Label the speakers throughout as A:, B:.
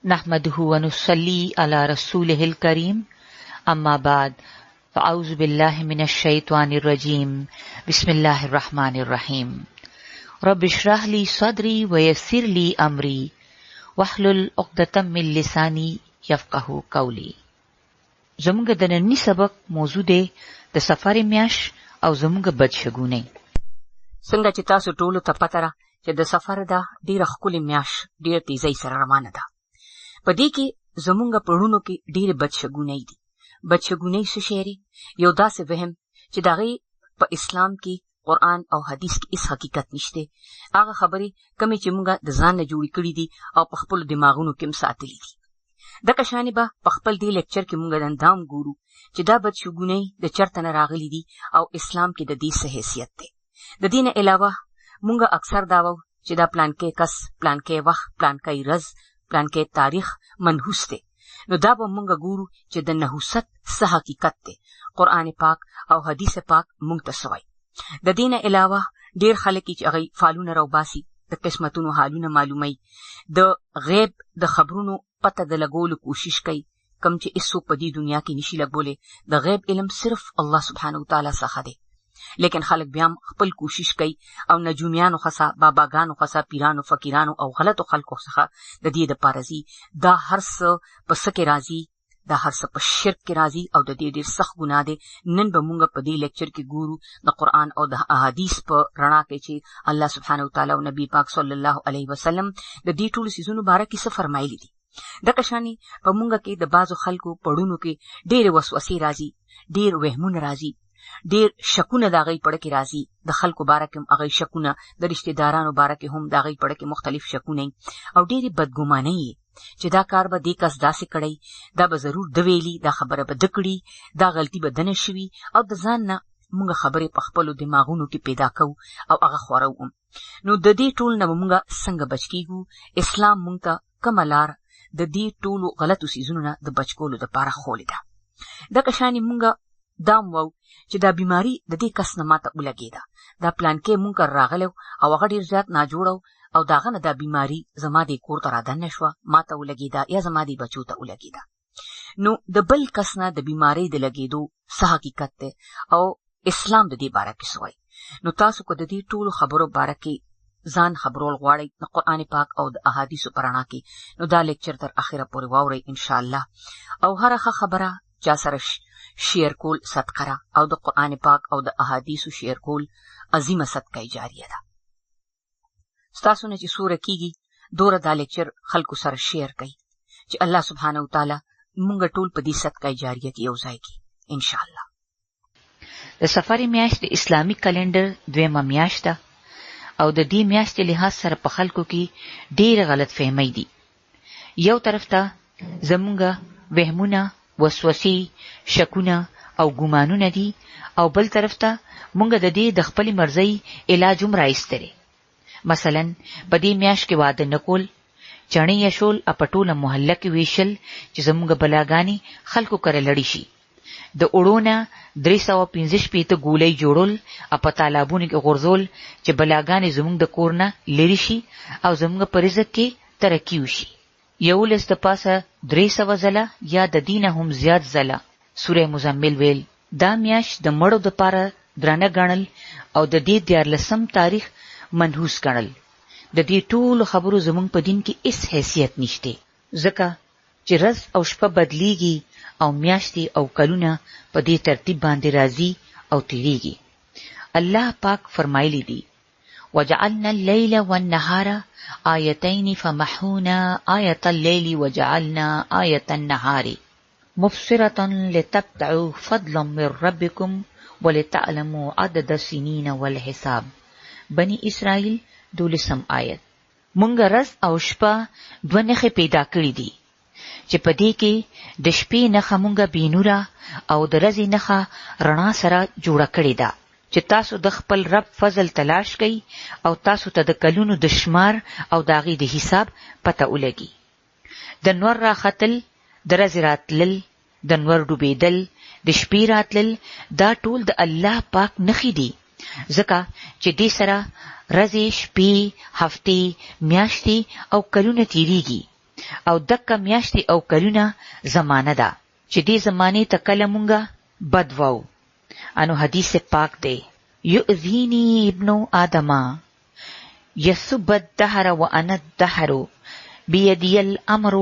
A: نحمده ونصلي على رسوله الكريم اما بعد فاعوذ بالله من الشيطان الرجيم بسم الله الرحمن الرحيم رب اشرح لي صدري ويسر لي امري واحلل عقدة من لساني يفقهوا قولي. زموږ د ننني سبق موضوع دی د سفر میاش او زموږ بدشګونی.
B: څنګه چې تاسو ټولو ته پته ده چې د سفر دا ډیره ښکلې میاش ډیره تیزی سره روانه ده. په دې کې زمونږ پړونو کې ډېرې بدشګونۍ دي. بدشګونۍ څه شی دی؟ یو داسې وهم چې د هغې په اسلام کې، قرآن او حدیث کې هیڅ حقیقت نشته. هغه خبرې کمې چې مونږ د ځان نه جوړې کړي دي او په خپلو دماغونو کې هم ساتلي دي. دغه شانې به په خپل دې لیکچر کې مونږ اندام ګورو چې دا بدشګونۍ د چرته نه راغلي دي او اسلام کې د دې څه حیثیت دی. د دې نه علاوه مونږ اکثر دا وو چې دا پلانکی کس، پلانکی وخت، پلانکی ورځ، پلانکی تاریخ منحوس دی. نو دا به مونږ ګورو چې د نحوست څه حقیقت دی. قرآن پاک او حدیث پاک مونږ ته څه وایي. د دې نه علاوه ډېر خلک چې هغوی فالونه راوباسي، د قسمتونو حالونه معلوموي، د غیب د خبرونو پته د لګولو کوشش کوي، کم چې هیڅوک په دې دنیا کې نشي لګولی. د غیب علم صرف الله سبحانه وتعالی څخه دی. لیکن خلک بیا هم خپل کوشش کوي او نجومیانو څخه، باباګانو څخه، پیرانو، فقیرانو او غلطو خلکو څخه د دې دپاره ځي. دا هر څه په څه کې راځي؟ دا هر څه په شرک کې راځي او د دې ډېر سخت ګناه دی. نن به مونږ په دې لیکچر کې ګورو د قرآن او د احادیث په رڼا کې چې الله سبحانه وتعالی او نبی پاک صلی الله علیه وسلم د دې ټولو څیزونو باره کې څه فرمایلي دي. دغه شانې په مونږ کې د بعضو خلکو پړونو کې ډېرې وسوسې راځي، ډېر وهمونه راځي، ډیر شکونه د هغوی پړه کې راځي. د خلکو باره کې هم هغوی شکونه، د رشتې دارانو باره کې هم د هغوی پړه کې مختلف شکونه او ډېرې بدګمانۍ یې چې دا کار به دې کس داسې کړی، دا به ضرور ده ویلي، دا خبره به ده کړي، دا غلطي به ده نه شوي، او د ځان نه مونږ خبرې په خپلو دماغونو کې پیدا کوو او هغه خورو هم. نو د دې ټول نه به مونږ څنګه بچ کیږو؟ اسلام مونږ ته کومه لار د دې ټولو غلطو څیزونو نه د بچ کولو دپاره ښولې ده. دغه شانې مونږ دام وو چې دا بیماری د دې کس نه ماته ولګېده، دا پلانکی مونږ راغلی او هغه ډېر زیات ناجوړه او د هغه نه دا بیماري زما دې کور ته رادننه شوه، ماته ولګېده یا زما دې بچو ته ولګېده. نو د بل کس نه د بیمارۍ د لګېدو څه حقیقت دی او اسلام د دې باره کې څه وایي؟ نو تاسو که د دې ټولو خبرو باره کې ځان خبرول غواړئ د قرآن پاک او د احادیثو په رڼا کې، نو دا لیکچر تر اخره پورې واورئ انشاءالله. او هره ښه خبره چا سره شیر کول صدقه ده او د قرآن پاک او د احادیثو شیر کول عظیمه صدقه جاریه ده. ستاسو نه چې سوره کیږي دوره دا لیکچر خلکو سره شیر کوي چې الله سبحانه وتعالی مونږ ټول په دې صدقه جاریه کې یو ځای کړي انشاءالله.
A: د سفر میاشت د اسلامی کلندر دویمه میاشت ده او د دې میاشتې لحاظ سره په خلکو کې ډېر غلط فهمۍ دي. یو طرف ته زمونږ وهمونه، وسوسې، شکونه او ګمانونه دي او بل طرف ته مونږ د دې د خپلې مرضۍ علاج هم راایستلی. مثلا په دې میاشت کې واده نه کول، چڼې یشول او په ټوله محله کې ویشل چې زمونږ بلاګانې خلکو کره لړی شي، د اوړو نه 365 ګولۍ جوړول او په تالابونو کې غورځول چې بلاګانې زمونږ د کور نه لرې شي او زمونږ په رزق کې ترقي وشي. 11 د پاسه 300 ځله یا د دینه هم زیات ځله سوره مزمل ویل. دا میاشت د مړو دپاره درانه ګڼل او د دې 14 تاریخ منحوس ګڼل. د دې ټولو خبرو زمونږ په دین کې هیڅ حیثیت نشته، ځکه چې ورځ او شپه بدلیږي او میاشتې او کلونه په دې ترتیب باندې راځي او تیریږي. الله پاک فرمایلی دی وجعلنا الليل والنهار آیتین فمحونا آیت اللیل وجعلنا آیت النهار مبصرة لتبتغوا فضلا من ربکم ولتعلموا عدد السنین والحساب. بنی اسرائیل 12 آیت. مونږ ورځ او شپه دوه نښې پیدا کړي دي چې په دې کې د شپې نښه مونږ بېنوره او د ورځې نښه رڼا سره جوړه کړې ده چې تاسو د خپل رب فضل تلاش کړئ او تاسو ته د کلونو د شمار او د هغې د حساب پته ولګي. د نور راختل، د ورځې راتلل، د نور ډوبېدل، د شپې راتلل، دا ټول د الله پاک نښې دي، ځکه چې دې سره ورځې، شپې، هفتې، میاشتې او کلونه تیریږي. او دکه میاشتې او کلونه زمانه ده چې دې زمانې ته کله مونږه بد وو. انو حدیث پاک دی، یؤذینی ابن آدمه یسب الدهر وانا الدهر بیدی الامر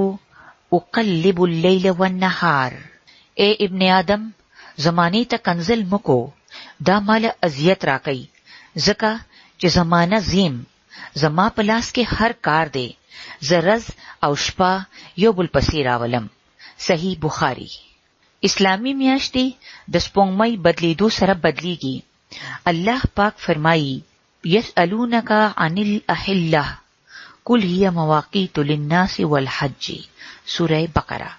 A: اقلب اللیل والنهار. اے ابن آدم، زمانی تا کنزل مکو، دا مال اذیت راکی، زکا چې زمانه زیم، زما پلاس کې هر کار دی، زرز او شپا یو بل پسی راولم. صحیح بخاری. اسلامی میاشتې د سپوږمۍ بدلیدو سره بدلیږي. الله پاک فرمایي، یسألونک عن الاحلة قل هي مواقیت للناس والحج. سورہ بقرہ.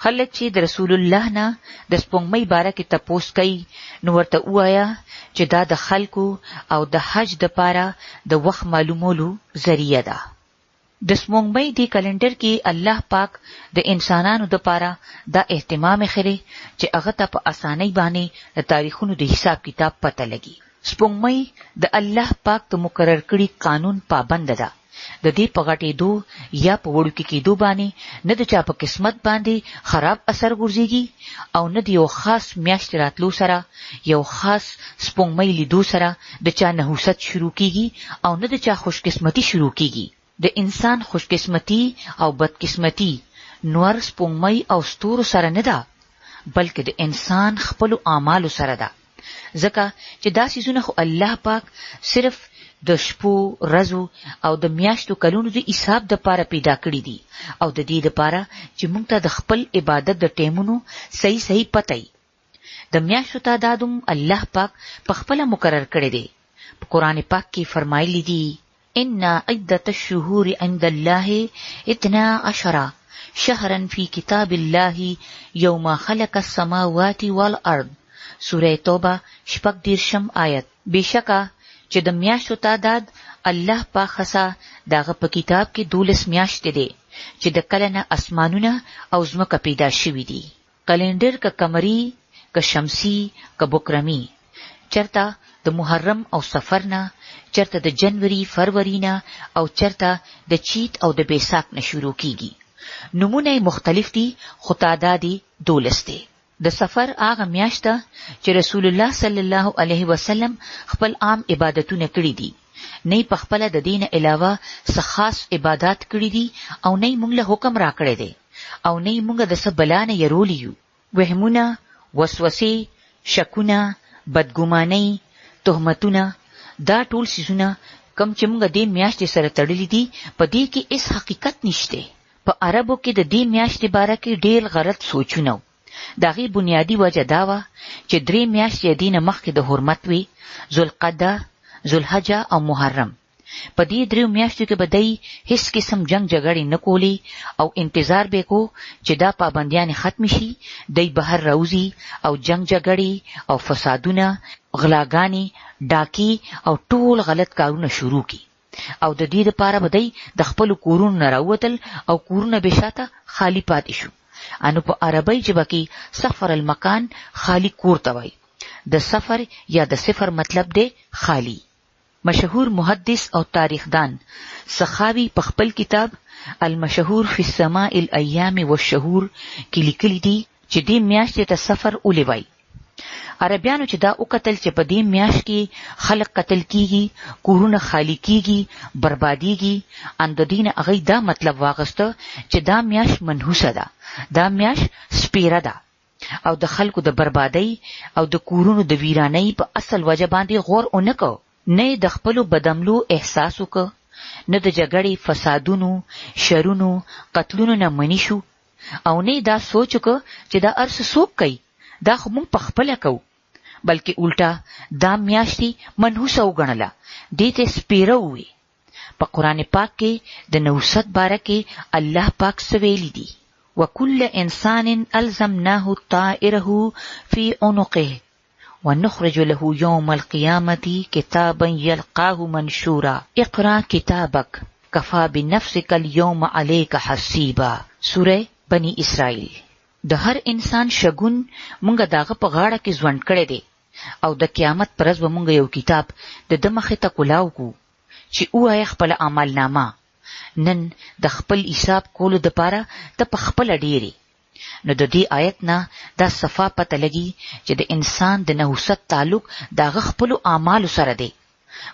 A: خلک چې د رسول الله نه د سپوږمۍ باره کې تپوس کوي، نو ورته ووایه چې دا د خلکو او د حج دپاره د وخت معلومولو ذریعه ده. د سپوږمۍ دی کلندر کې الله پاک د انسانانو دپاره دا اهتمام خري چې هغه ته په اسانۍ باندې د تاریخونو د حساب کتاب پته لګي. سپوږمۍ د الله پاک د مقرر کړي قانون پابند ده. د دې په غټېدو یا په وړوکې کېدو باندې نه د چا په قسمت باندې خراب اثر ګرځېږي او نه د یو خاص میاشت راتلو سره، یو خاص سپوږمۍ لیدو سره د چا نحوست شروع کېږي او نه د چا خوشقسمتي شروع کېږي. د انسان خوشقسمتي او بدقسمتي نور سپوږمۍ او ستورو سره نه ده، بلکې د انسان خپلو اعمالو سره ده. ځکه چې دا څیزونه خو الله پاک صرف د شپو، ورځو او د میاشتو کلونو د حساب د پاره پیدا کړی دي او د دې لپاره چې موږ ته د خپل عبادت د ټیمونو صحیح پته وي. د میاشتو تعدادم الله پاک په خپله مقرر کړی دی. په قرآن پاک کې فرمایلی دي، ان عدة الشهور عند الله 12 شهرا فی کتاب الله یوم خلق السماوات والارض. سورہ توبه 26 آیت. بشکه چې د میاشتو تعداد الله پاک خاصه داغه په کتاب کې 12 میاشتې دي چې د کله نه اسمانونه او ځمکه پیدا شوي دي. کلندر که قمری، که شمسی، که بکرمی، چرته د محرم او سفر نه، چرته د جنوري فروری نه، او چرته د چیت او د بیساک نه شروع کیږي. نمونه مختلف دي خو تعداد 12 دی. د سفر هغه میاشت ده چې رسول الله صلی الله علیه وسلم خپل عام عبادتونه کړي دي، نه په خپل د دین علاوه څه خاص عبادت کړي دي او نه موږ له حکم راکړی دی او نه موږ د څه بلا نه یرولی یو. وهمونه، وسوسې، شکونه، بدګمانۍ، تهمتونه، دا ټول څیزونه کم چې موږ د دې میاشتې سره تړلي دي، په دې کې هیڅ حقیقت نشته. په عربو کې د دې میاشتې باره کې ډېر غلط سوچونه و. د هغې بنیادي وجه دا وه چې 3 میاشتې د دې نه مخکې د حرمت وي، ذوالقعده، ذوالحجه او محرم. په دې 3 میاشتو کې به دی هیڅ قسم جنگ جګړې نه کولی او انتظار به کو چې دا پابندیان ختم شي. دی بهر راوځي او جنگ جګړې او فسادونه، غلاګانې، ډاکې او ټول غلط کارونه شروع کی او د دې لپاره به دی د خپلو کورونو نه راووتل او کورونه به شاته خالی پاتې شو. انو په عربی ژبه کې سفر المکان خالی کور ته وایي. د سفر یا د صفر مطلب دی خالی. مشهور محدث او تاریخدان سخاوي په خپل کتاب المشهور فی السماء الایام والشهور کې لیکلی دي چې دې میاشتې ته سفر ولې وایي. عربیانو چې دا وکتل چې په دې میاشت کې خلق قتل کیږي، کورونه خالی کیږي، بربادیږي، ان د دین هغه دا مطلب واغسته چې دا میاشت منحوسه ده، دا میاشت سپیره ده او د خلکو د بربادۍ او د کورونو د ویرانۍ په اصل وجه باندې غور اونکو. نه د خپلو بدعملو احساس وکړه، نه د جګړې، فسادونو، شرونو، قتلونو نه منی شو او نه دا سوچ وکړه چې دا ارس څوک کوي، دا خو موږ په خپله کوو، بلکې الټا دا میاشتې منحوسه وګڼله، دې ته سپیره ووی. په قرآن پاک کې د نحوست باره کې الله پاک څه ویلي دي؟ وَكُلَّ إِنسَانٍ أَلْزَمْنَاهُ طَائِرَهُ فِي عُنُقِهِ وَنُخْرِجُ لَهُ يَوْمَ الْقِيَامَةِ كِتَابًا يَلْقَاهُ مَنْشُورًا اقرأ كِتَابَكَ كَفَى بِنَفْسِكَ الْيَوْمَ عَلَيْكَ حَسِيبًا. سورہ بنی اسرائیل. د هر انسان شګون مونږ داغه په غاړه کې ځوند کړی دی او د قیامت پرځ به مونږ یو کتاب د مخې ته کولاو کو چې وایي خپل عمل نامه نن د خپل حساب کولو د پاره ته په خپل ډیری. نو د دې آیت نه دا صفا پته لګي چې د انسان د نحوست تعلق دغه خپل اعمالو سره دی.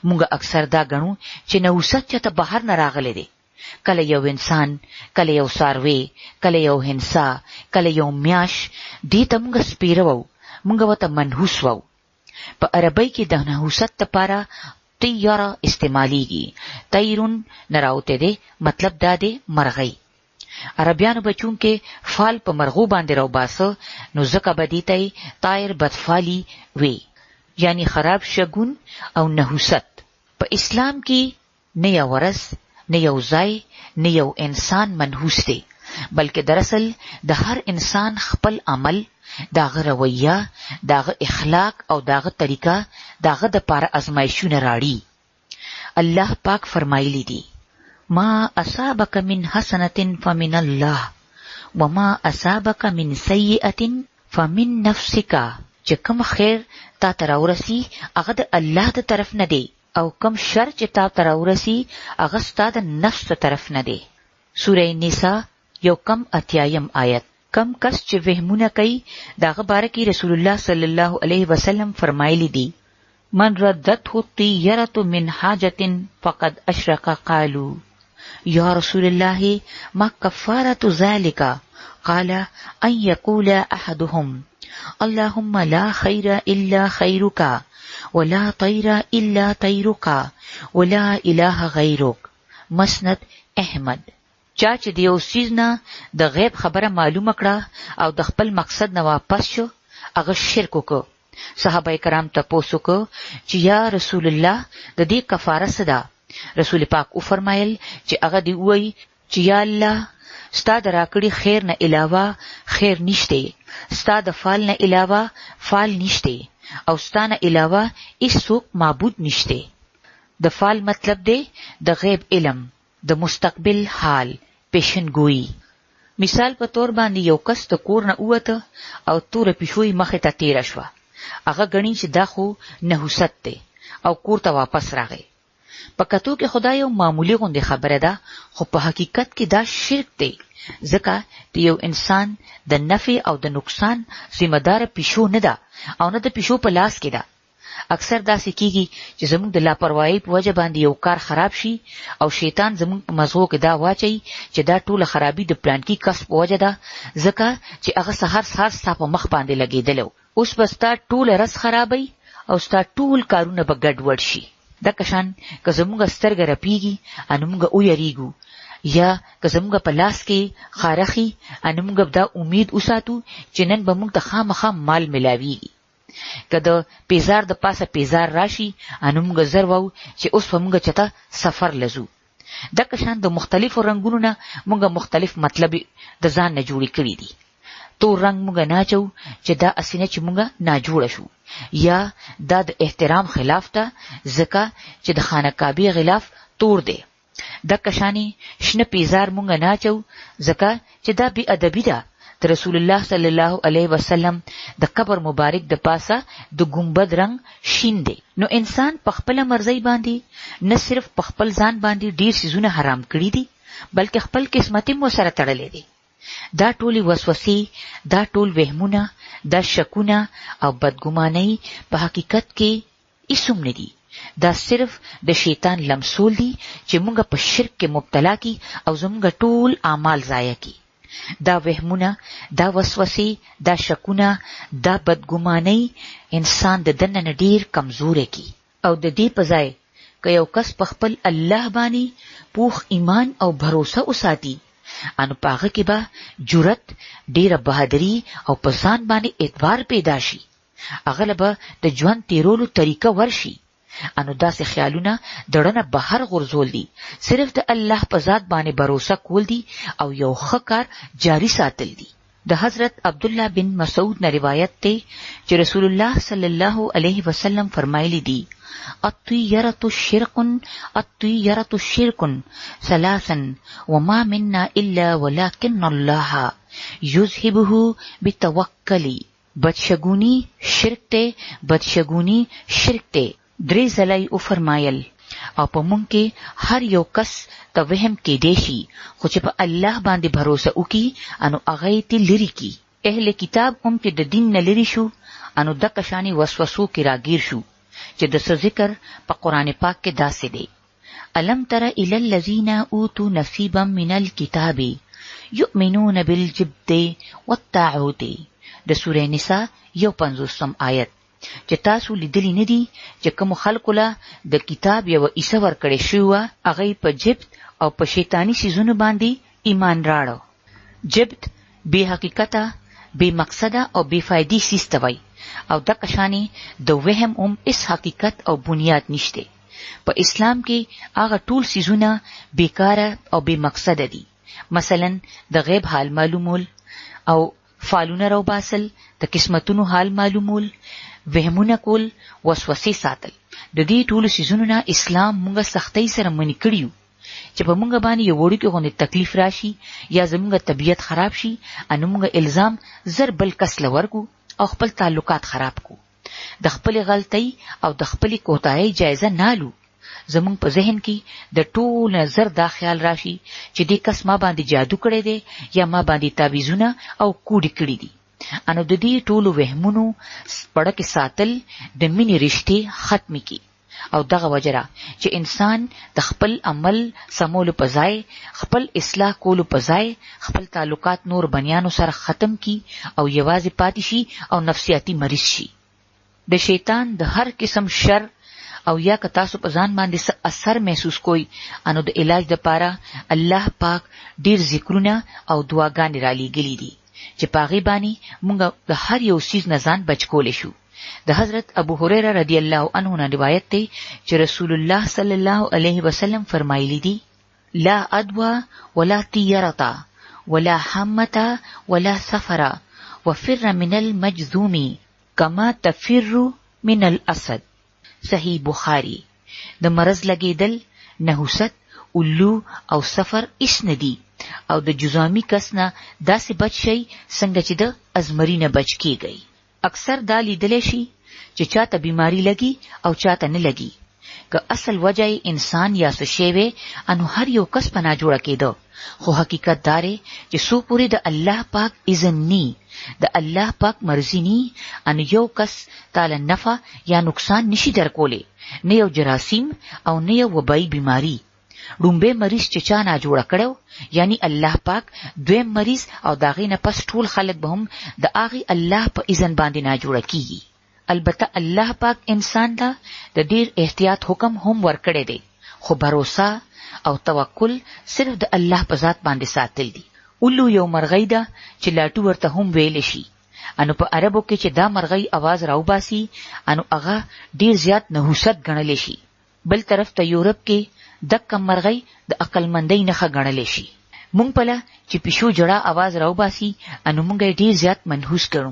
A: مونږ اکثر دا غنو چې نحوست چې ته بهر نه راغلی دی. کله یو انسان، کله یو ساروی، کله یو هنسا، کله یو میاش، دې ته مونږ سپیرو، مونږ وته منحوس وو. په عربی کې د نحوست لپاره طیاره استعمالیږي. طیرون نراوته دی، مطلب دا دی مرغی. عربیانو بچون کې فال په مرغو باندې راو باسه، نو ځکه به دې ته طایر بدفالی وی، یعنی خراب شګون او نحوست. په اسلام کې نه یو ورځ، نه یو ځای، نه یو انسان منحوس دی، بلکې دراصل د هر انسان خپل عمل، داغه رویه، داغه اخلاق او داغه طریقه داغه د پاره ازمایښونه راړي. الله پاک فرمایلی دی: ما اصابک من حسنة فمن الله وما اصابک من سیئة فمن نفسک. چې کوم خیر تا ته راورسی هغه د الله د طرف نه دی، او کوم شر چې تا ته راورسی هغه ستا د نفس د طرف نه دی. سوره نساء یو کم 80 آیت. کم کس چې وهمونه کوي داغه باره کې رسول الله صلی الله علیه وسلم فرمایلی دی: من ردته الطیرة من حاجة فقد اشرک. قالوا یا رسول الله ما کفارة ذلك؟ قال ان يقول احدهم اللهم لا خير الا خيرك ولا طير الا طيرك ولا اله غيرك. مسند احمد. چا چې دیو سیز نه د غیب خبره معلومه کړه او د خپل مقصد نه واپس شو، هغه شرک وکړ. صحابه کرام تپوس وکړ چې یا رسول الله د دې کفاره څه ده؟ رسول پاک او فرمایل چې هغه دی وای چې یا الله ستا د راکړي خیر نه علاوه خیر نشته، ستا د فال نه علاوه فال نشته، او ستا نه علاوه هیڅوک معبود نشته. د فال مطلب دی د غیب علم، د مستقبل حال، پیشنګوئی. مثال په تور باندې یو کس د کور نه ووته او تور پیشوی مخه ته تیر شوه، هغه غنی چې دا خو نحوست دی او کور ته واپس راغی. په کتو کې خدای یو معمولی غوندې خبره ده، خو په حقیقت کې دا شرک دی، ځکه د یو انسان د نفع او د نقصان ذمہ دار پیشو نه ده او نه د پیشو په لاس کې ده. اکثر داسې کیږي چې زموږ د لاپروايي په وجه باندې یو کار خراب شي او شیطان زموږ په مزغو کې دا واچي چې دا ټوله خرابي د پلانکی کسب په وجه ده، ځکه چې هغه سحر ستا په مخ باندې لګېدلو. اوس به ستا ټوله رس خرابوي او ستا ټول کارونه به ګډوډ شي. دا کشان که زموږ سترګه رپیږي انو موږ ویریږو، یا که زموږ په لاس کې خارخي انو موږ دا امید وساتو چې نن به موږ ته خامخا مال ملاویږي. که د پیزار د پاسه پیزار راشي انو موږ زر وو چې اوس به موږ چته سفر لزو. دا کشان د مختلفو رنگونو نه موږ مختلف مطلب د ځان نه جوړی کړی دي. تور رنگ موږ نه چو چې دا اسینه چې موږ نه جوړ شو، یا دا د احترام خلاف ده، ځکه چې د خانه کعبه غلاف تور دی. دا کشانی شنه پیزار موږ نه چو ځکه چې دا بی ادبی ده. د رسول الله صلی الله علیه وسلم د قبر مبارک د پاسه د گنبد رنگ شین دی. نو انسان په خپل مرزي باندې نه صرف په خپل ځان باندې ډیر سيزونه حرام کړی دي، بلکې خپل قسمت مو سره تړلې دي. دا ټولي وسوسې، دا ټول وهمونه، دا شکونه او بدګماني په حقیقت کې اسم نه دي. دا صرف د شیطان لمسول دي چې موږ په شرک کې مبتلا کی او زموږ ټول اعمال ضایع کی. دا وهمونه، دا وسوسې، دا شکونه، دا بدګماني انسان د دننه ډیر کمزور کی. او د دې په ځای که یو کس په خپل الله باندې پوخ ایمان او باور وساتي، انو پاغه کې به جرأت، ډیره بہادری او په ځان باندې اعتبار پیدا شي. هغه به د ژوند تیرولو طریقه ورشي. انو داسې خیالونه دړنه بهر غرزول دي، صرف د الله په ذات باندې باور کول دي او یو ښه کار جاری ساتل دي. د حضرت عبد الله بن مسعود نه روایت دی چې رسول الله صلی الله علیه وسلم فرمایلی دي: الطیرة شرک ثلاثا وما منا الا ولكن الله یذهبه بالتوکل. بدشګونی شرک ته، بدشګونی شرک ته. درې ځله او فرمایل او په مونږ کې هر یو کس ته وهم کې دیشي خو چې په الله باندې باور وکي انو هغه ته لری کی. اهل کتاب هم چې د دین نه لری شو انو د کشانی وسوسو کې راگیر شو چې د څه ذکر په قران پاک کې داسې دی. الم تر الی الذین اوتوا نصیبا من الكتاب یؤمنون بالجبت والطاغوت. د سورې نساء 51 آیت. چې تاسو لیدلی نه دي چې کوم خلکو له د کتاب یو عیسی ورکړی شو هغه په جبت او په شیطانی سيزونو باندې ایمان راړو. جبت بے حقیقته، بے مقصده او بے فائدې سیستوي او د کشانی د وهم اس حقیقت او بنیاد نشته. په اسلام کې هغه ټول سيزونه بیکاره او بے مقصده دي. مثلا د غیب حال معلومول او فالونه رو باسل، د قسمتونو حال معلومول، وهمونه کول، وسوسې ساتل. د دې ټول سيزونو نه اسلام موږ سختۍ سره منې کړیو چې په موږ باندې یو وړوکی غونډه تکلیف راشي یا زموږ طبیعت خراب شي انو موږ الزام زر بل کس لورکو او خپل تعلقات خراب کو. د خپل غلطۍ او د خپل کوتاهۍ جایزه نالو. زمونږ په ذهن کې د ټول نظر دا خیال راشي چې دې کس ما باندې جادو کړی دی یا ما باندې تعویذونه او کوډې کړی دي. انو د دې ټولو وهمونو پړک ساتل د مینې رشتې ختم کی او دغه وجره چې انسان د خپل عمل سمولو په ځای خپل اصلاح کولو په ځای خپل تعلقات نور بنیانو سره ختم کی او یوازې پاتې شي او نفسیاتی مریض شي. د شیطان د هر قسم شر او یا که تاسو په ځان باندې اثر محسوس کوئ انو د علاج د پاره الله پاک ډیر ذکرونه او دعاګانې را لېږلي دي چې پاغي باندې مونږ د هر یو سیز نه ځان بچ کولې شو. د حضرت ابو هريره رضی الله عنه نه روایت دی چې رسول الله صلی الله علیه وسلم فرمایلی دي: لا ادوا ولا طیرتا ولا حمتا ولا سفرا وفر من المجذوم کما تفر من الاسد. صحیح بخاری. د مرض لګیدل، نحوست، اولو او سفر اس ندی او د جزامی کس نه داسې بچ شي څنګه چې د ازمری نه بچ کیږي. اکثر دا لیدلی شي چې چاته بیماری لګي او چاته نه لګي. که اصل وجه انسان یا څه شی وي انو هر یو کس پنا جوړه کېدو، خو حقیقت داره چې سو پوری د الله پاک اذن نی، د الله پاک مرضی نی ان یو کس تعالی نفع یا نقصان نشي درکوله، نه یو جراثیم او نه یو وبای بیماری. رومبه مریض چې چا نه جوړ کړو یعنی الله پاک، دویم مریض او داغې نه پس ټول خلق به هم د هغه الله په اذن باندې نه جوړ کیږي. البته الله پاک انسان ته د ډیر احتیاط حکم هم ورکړی دی، خو باور او توکل صرف د الله په ذات باندې ساتل دي. اولو یو مرغۍ ده چې لاټو ورته هم ویل شي. انو په عربو کې چې دا مرغۍ आवाज راوباسي انو هغه ډیر زیات نحوست ګڼل شي. بل طرف ته یورپ کې د کم مرغۍ د عقل مندۍ نه ګڼل شي. مونږ پله چې پښو جړه आवाज راوباسي انو مونږ ډیر زیات منحوس کړو.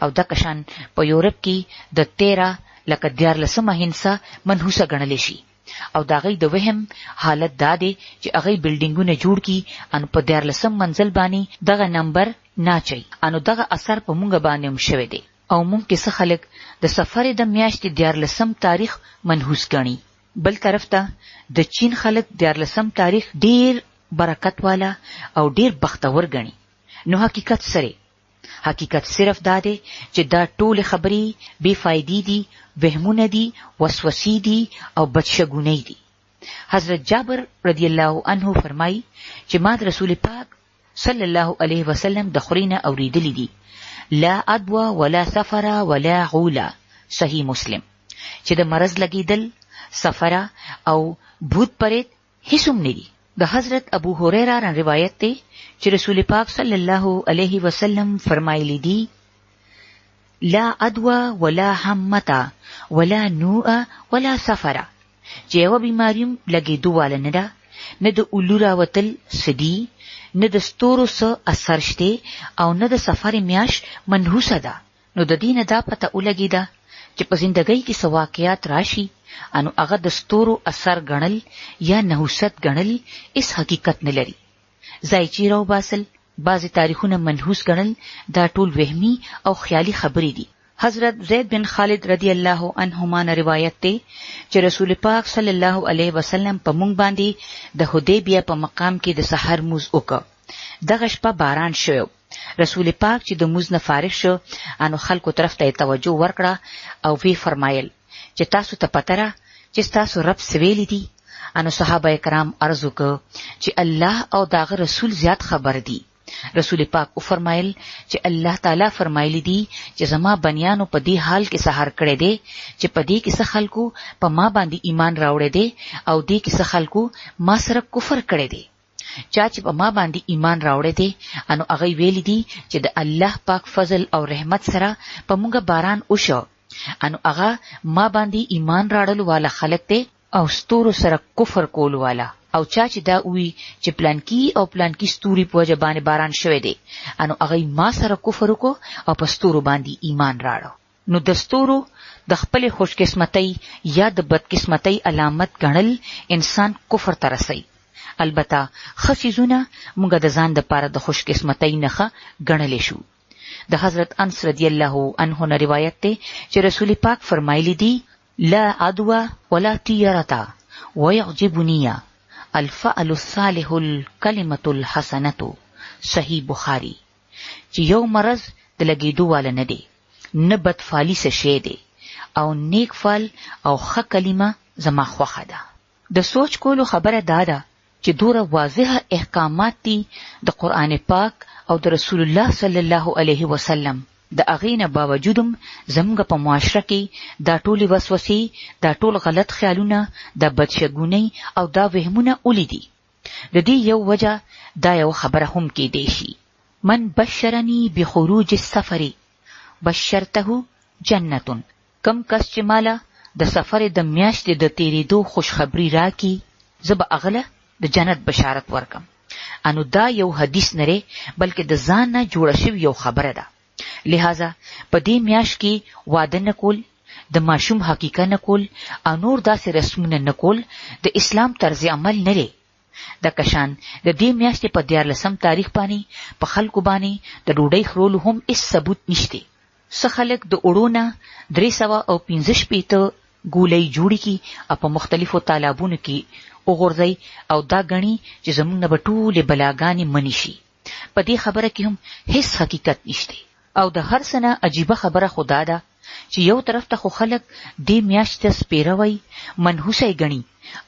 A: او د کشان په یورپ کې د 13 لکه 14 هندسه منحوسه ګڼل شي. او دا غي د وهم حالت دا دی چې هغه بلډینګونه جوړ کی ان په 14 منزل باندې دغه نمبر ناچي. انو دغه اثر په مونږ باندې هم شوه دی. او مونږ کې څه خلک د سفر د میاشتې 14 تاریخ منحوس ګڼي. بل طرف ته د چین خلک 14 تاریخ ډیر برکت والا او ډیر بختور ګڼي. نو حقیقت سره حقیقت صرف دا دی چې دا ټول خبرې بے فائدې دي، وهمونه دي، وسوسې دي او بدشګونې دي. حضرت جابر رضی الله عنه فرمایي چې ما د رسول پاک صلی الله علیه وسلم د خورینه اوریدلی دي: لا ادوا ولا سفر ولا غولا. صحیح مسلم. چې د مرض لګیدل، سفر او بھوت پریت هیڅ هم نه دي. د حضرت ابو هريره روایت دی چې رسول پاک صلی الله علیه وسلم فرمایلی دي: لا ادوا ولا حمتا ولا نوء ولا سفر. چې یو بیماریم لګیدو والا نه ده، نه د اولو راوتل سدي، نه د ستورو سه اثر شته او نه د سفر میاش منحوسه ده. نو د دینه دا پته ولګیده چې په زندګۍ کې څه واقعیات راشي انو هغه د ستورو اثر ګڼل یا نحوست ګڼل اس حقیقت نه لري. ځایچی راو باسل، بعضی تاریخونه منحوس ګڼل دا ټول وهمي او خیالي خبرې دي. حضرت زید بن خالد رضی الله عنهما نه روایت دی چې رسول پاک صلی الله علیه وسلم په مونږ باندې د حدیبیه په مقام کې د سحر موز وکړ. دغه شپه باران شو. رسول پاک چې د موز نه فارغ شو انو خلکو طرف ته توجه ورکړه او وی فرمایل چې تاسو ته پته را چې تاسو رب سویلی دي. انو صحابه کرام عرض وکړ چې الله او داغه رسول زیات خبر دي. رسول پاک او فرمایل چې الله تعالی فرمایلی دي چې زما بنیانو په دې حال کې سحر کړی دی چې په دې کې څه خلکو په ما باندې ایمان راوړی دی او دې کې څه خلکو ما سره کفر کړی دی. چا چې په ما باندې ایمان راوړی دی انو هغه ویلی دي چې د الله پاک فضل او رحمت سره په موږ باران وشو. انو هغه ما باندې ایمان راړل والا خلک دی او ستورو سره کفر کول والا. او چا چې دا وی چې پلانکی او پلانکی ستوري په وجه باندې باران شوی دی انو هغه ما سره کفر وکړو او په ستورو باندې ایمان راړو. نو د ستورو د خپل خوش قسمتۍ یا د بد قسمتۍ علامت ګڼل انسان کفر ته رسي. البته خصيزونه موږ د ځان د پاره د خوش قسمتۍ نخه ګڼلې شو. د حضرت انس رضی الله عنه نه روایت ده چې رسول پاک فرمایلی دي لا عدوى ولا طيرة ويعجبني الفعل الصالح الكلمة الحسنة. صحیح بخاری. چې یو مرض د لګیدو والا نه دی نه بدفعلی څه شی دی او نیک فعل او ښه کلمه زما خوښه ده. د سوچ کولو خبره دا ده چې دوره واضح احکامات دي د قرآن پاک او د رسول الله صلی الله علیه وسلم. د اغینه باوجودم زموږ په معاشره کې دا ټول وسوسې دا ټول غلط خیالونه دا بدشګونی او دا وهمونه ولیدي. د دې یو وجه دا یو خبره هم کې دی شي من بشرنی بخروج السفر بشرته جنت. کم کس چې مالا د سفر د میاشتې د تیریدو خوشخبری راکي زب اغله د جنت بشارت ورکم. انو دا یو حدیث نره بلکې د ځان نه جوړ شوی یو خبره ده. لہذا په دې میاشت کې واده نه کول د ماشوم حقیقه نه کول او نور داسې رسمونه نه کول د اسلام طرز عمل نه لري. د کشان د دې میاشتې په 14 تاریخ باندې په خلکو باندې د ډوډۍ خورولو هم هیڅ ثبوت نشته. څه خلک د اړونه 315 ګولۍ جوړي کی او په مختلفو تالابونو کې وګورځي او دا غني چې زموږ نه بټوله بلاګانی منی شي. په دې خبره کې هم هیڅ حقیقت نشته. او د هر سنه عجیبه خبره خدا ده چې یو طرف ته خو خلک دې میاشت ته سپیروي منحوسه غني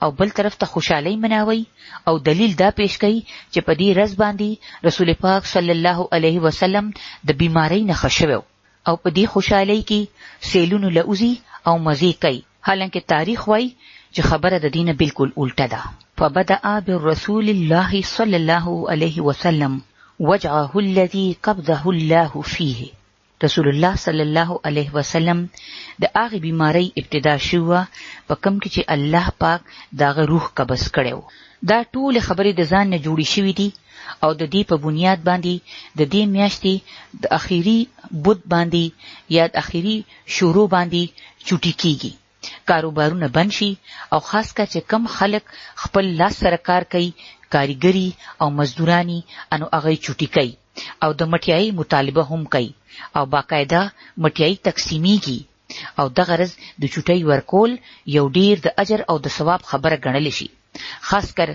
A: او بل طرف ته خوشحالي مناوي او دلیل دا پیش کوي چې په دې ورځ باندې رسول پاک صلی الله علیه وسلم د بیماری نه خښوي او په دې خوشحالي کې سیلونو لوزي او مزي کوي. حالانکه تاریخ وایي چې خبره د دینه بالکل الټه ده. فبدأ بالرسول الله صلی الله علیه وسلم وجعه الذي قبضه الله فيه. رسول الله صلی الله علیه وسلم د هغه بیماری ابتدا شوه په کوم کې چې الله پاک داغه روح قبض کړو. دا ټول خبرې د ځان نه جوړې شوې دي او د دې په بنیاد باندې د دې میاشتې د اخیری بود باندې یا د اخیری شروع باندې چوټي کیږي. کاروبارونه بند شي او خاص کر چې کم خلک خپل لاس سره کار کوي کاریګری او مزدورانی انو هغه چوټي کوي او د مټیای مطالبه هم کوي او باقاعده مټیای تقسیمیږي او د غرض د چوټي ورکول یو ډیر د اجر او د ثواب خبره ګڼل شي. خاص کر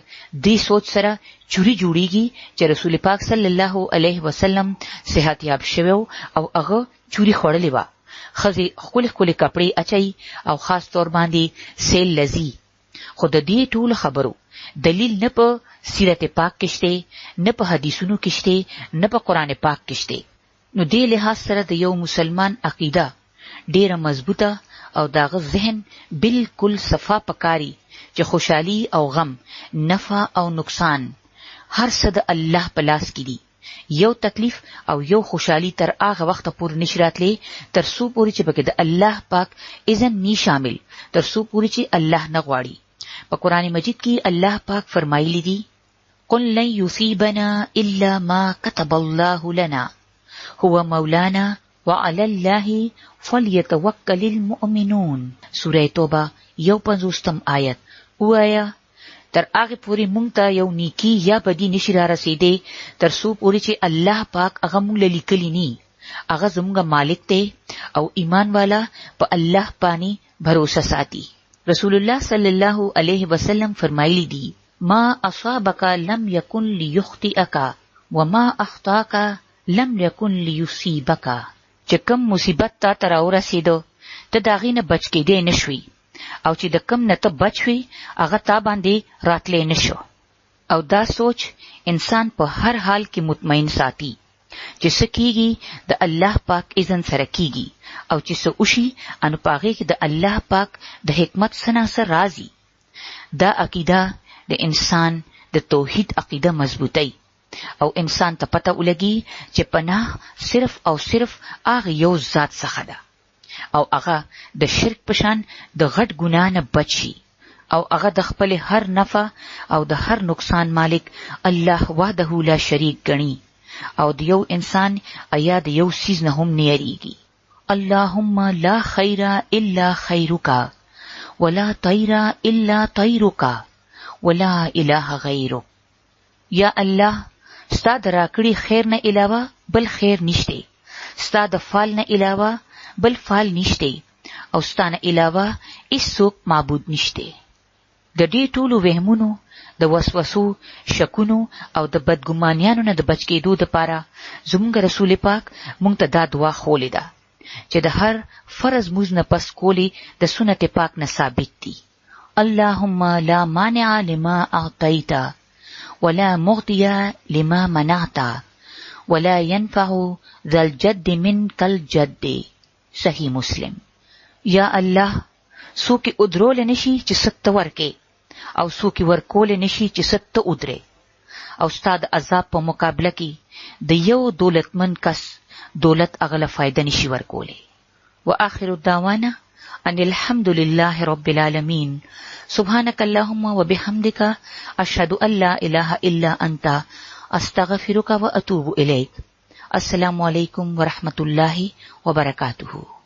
A: دې سوچ سره چوری جوړیږي چې رسول پاک صلی الله علیه وسلم صحت یاب شوی او هغه چوری خوړلې و. خزي خپل کپڑے اچي او خاص طور باندې سیل لذي. خو د دې ټول خبرو دلیل نه په سیرت پاک کشته نه په حدیثونو کشته نه په قران پاک کشته. نو دې لحاظ سره د یو مسلمان عقیده ډیره مضبوطه او داغه ذهن بالکل صفا پکاري چې خوشحالي او غم نفع او نقصان هر څه د الله په لاس کې دي. یو تکلیف او یو خوشحالي تر هغه وخت پورې نشي راتلی تر څو پورې چې پکې د الله پاک اذن ني شامل تر څو پورې چې الله نه غواړي. په قرآن مجید کې الله پاک فرمایلی دي قل لن يصيبنا الا ما كتب الله لنا هو مولانا وعلى الله فليتوكل المؤمنون. سورة توبه 51 آیت. وایا تر هغه پوری مونږ ته یو نیکی یا بدی نشي را رسیدي تر څو پوری چې الله پاک هغه مونږ لیکلی ني هغه زموږ مالک دی او ایمان والا په الله باندې भरोसा ساتي. رسول الله صلی الله علیه وسلم فرمایلی دي ما اصابک لم یکن لیخطئک وما اخطاک لم یکن لیصیبک. چې کوم مصیبت تا ته راورسېدو ته د هغې نه بچ کېدی نه شوې او چې د کوم نه ته بچ شوې هغه تا باندې راتلی نه شو. او دا سوچ انسان په هر حال کې مطمئن ساتي چې څه کېږي د الله پاک اذن سره کېږي او چې څه وشي انو په هغې کې د الله پاک د حکمت څه نه څه راځي. دا عقیده د انسان د توحید عقیده مضبوطی او انسان ته پته ولګي چې پناه صرف او صرف هغه یو ذات څخه ده او هغه د شرک په شان د غټ ګناه نه بچ شي او هغه د خپل هر نفع او د هر نقصان مالک الله وحده لا شریک ګڼي او د یو انسان یا د یو سیز نه هم نه یریږي. اللهم لا خیر الا خیرک ولا طیر الا طیرک ولا اله غیرک. یا الله ستا د راکړي خیر نه علاوه بل خیر نشته، ستا د فال نه علاوه بل فال نشته او ستا نه علاوه هیڅوک معبود نشته. د دې ټولو وهمونو د وسوسو شکونو او د بدګمانیانو نه د بچ کېدو دپاره زموږ رسول پاک موږ ته دا دعا ښولې ده چې د هر فرض مونځ نه پس کولی د سنت پاک نه ثابت دي. اللهم لا مانع لما اعطیت ولا معطی لما منعت ولا ينفع ذا الجد منك الجد. صحیح مسلم. یا الله څوک ادرول نشي چې ست ورکې او څوک ورکول نشي چې ست ادرې او ستا د عذاب په مقابله کې د یو دولتمن کس دولت اغله فائدہ نشي ورکوله. واخر الدعوانا ان الحمد لله رب العالمين. سبحانك اللهم وبحمدك اشهد ان لا اله الا انت استغفرك واتوب اليك. السلام علیکم ورحمۃ اللہ وبرکاتہ.